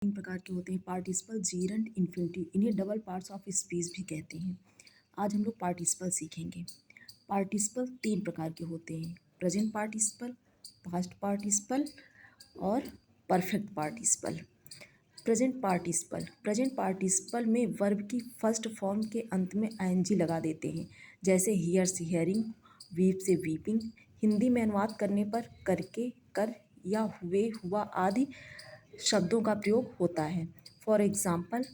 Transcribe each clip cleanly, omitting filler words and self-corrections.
तीन प्रकार के होते हैं, पार्टिसिपल, जीरंड, इन्फिनिटिव। इन्हें डबल पार्ट्स ऑफ स्पीच भी कहते हैं। आज हम लोग पार्टिसिपल सीखेंगे। पार्टिसिपल तीन प्रकार के होते हैं, प्रेजेंट पार्टिसिपल, पास्ट पार्टिसिपल और परफेक्ट पार्टिसिपल। प्रेजेंट पार्टिसिपल में वर्ब की फर्स्ट फॉर्म के अंत में आईएनजी लगा देते हैं, जैसे हियर से हियरिंग, वीप से वीपिंग। हिंदी में अनुवाद करने पर करके, कर या हुए, हुआ आदि शब्दों का प्रयोग होता है। फॉर एग्जाम्पल,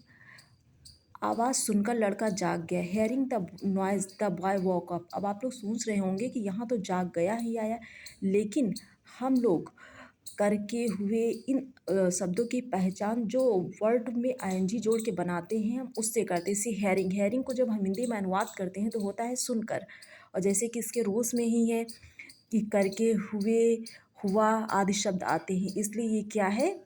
आवाज़ सुनकर लड़का जाग गया, hearing the noise the boy walk up. अब आप लोग सोच रहे होंगे कि यहाँ तो जाग गया ही आया, लेकिन हम लोग करके, हुए, इन शब्दों की पहचान जो वर्ड में आईएनजी जोड़ के बनाते हैं हम उससे करते हैं। जैसे हेयरिंग को जब हम हिंदी में अनुवाद करते हैं तो होता है सुनकर, और जैसे कि इसके रूल्स में ही है कि करके, हुए, हुआ आदि शब्द आते हैं, इसलिए ये क्या है,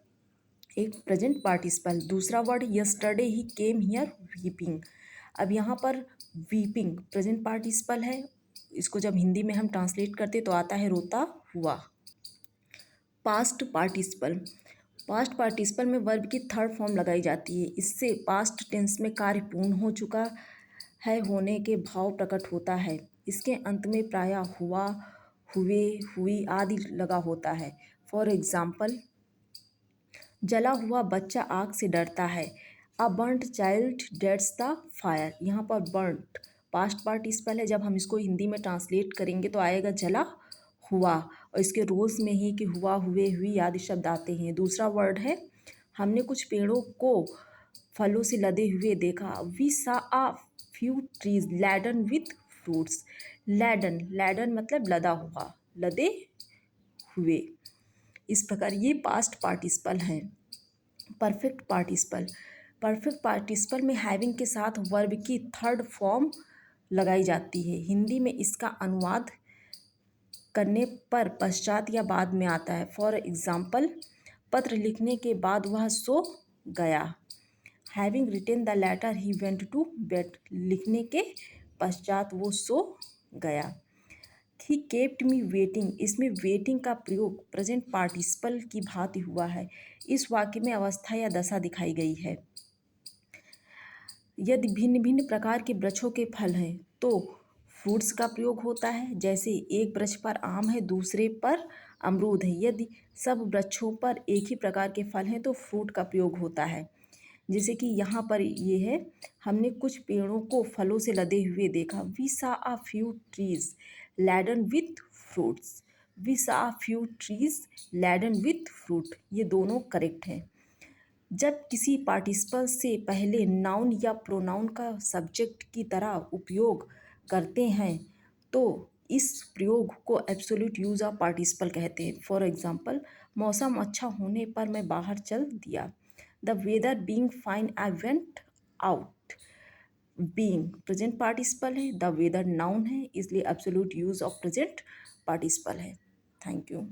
एक प्रेजेंट पार्टिसिपल। दूसरा word yesterday he came here weeping. अब यहाँ पर वीपिंग प्रेजेंट पार्टिसिपल है, इसको जब हिंदी में हम ट्रांसलेट करते तो आता है रोता हुआ। पास्ट पार्टिसिपल में वर्ब की थर्ड फॉर्म लगाई जाती है, इससे पास्ट टेंस में कार्य पूर्ण हो चुका है होने के भाव प्रकट होता है। इसके अंत में प्रायः हुआ, हुए, हुई आदि लगा होता है। फॉर एग्जाम्पल, जला हुआ बच्चा आग से डरता है, a burnt child dreads the fire. यहाँ पर बर्न्ट पास्ट पार्टिसिपल है, जब हम इसको हिंदी में ट्रांसलेट करेंगे तो आएगा जला हुआ, और इसके रूल्स में ही कि हुआ, हुए, हुई आदि शब्द आते हैं। दूसरा वर्ड है, हमने कुछ पेड़ों को फलों से लदे हुए देखा, we saw a few trees laden with fruits. Laden मतलब लदा हुआ, लदे हुए। इस प्रकार ये पास्ट पार्टिसिपल हैं। परफेक्ट पार्टिसिपल में हैविंग के साथ वर्ब की थर्ड फॉर्म लगाई जाती है। हिंदी में इसका अनुवाद करने पर पश्चात या बाद में आता है। फॉर एग्जाम्पल, पत्र लिखने के बाद वह सो गया, having written the letter he went to bed. लिखने के पश्चात वो सो गया। ही केप्ट मी वेटिंग, इसमें वेटिंग का प्रयोग प्रेजेंट पार्टिसिपल की भांति हुआ है। इस वाक्य में अवस्था या दशा दिखाई गई है। यदि भिन्न भिन्न प्रकार के वृक्षों के फल हैं तो फ्रूट्स का प्रयोग होता है, जैसे एक वृक्ष पर आम है, दूसरे पर अमरूद है। यदि सब वृक्षों पर एक ही प्रकार के फल हैं तो फ्रूट का प्रयोग होता है। जैसे कि यहाँ पर ये है, हमने कुछ पेड़ों को फलों से लदे हुए देखा, we saw a few trees laden with fruits. We saw a few trees laden with fruit, ये दोनों करेक्ट हैं। जब किसी पार्टिसिपल से पहले नाउन या प्रोनाउन का सब्जेक्ट की तरह उपयोग करते हैं तो इस प्रयोग को एब्सोल्यूट यूज ऑफ पार्टिसिपल कहते हैं। फॉर एग्जाम्पल, मौसम अच्छा होने पर मैं बाहर चल दिया, the weather being fine I went out. Being present participle है, द वेदर नाउन है, इसलिए absolute use of present participle है। Thank you.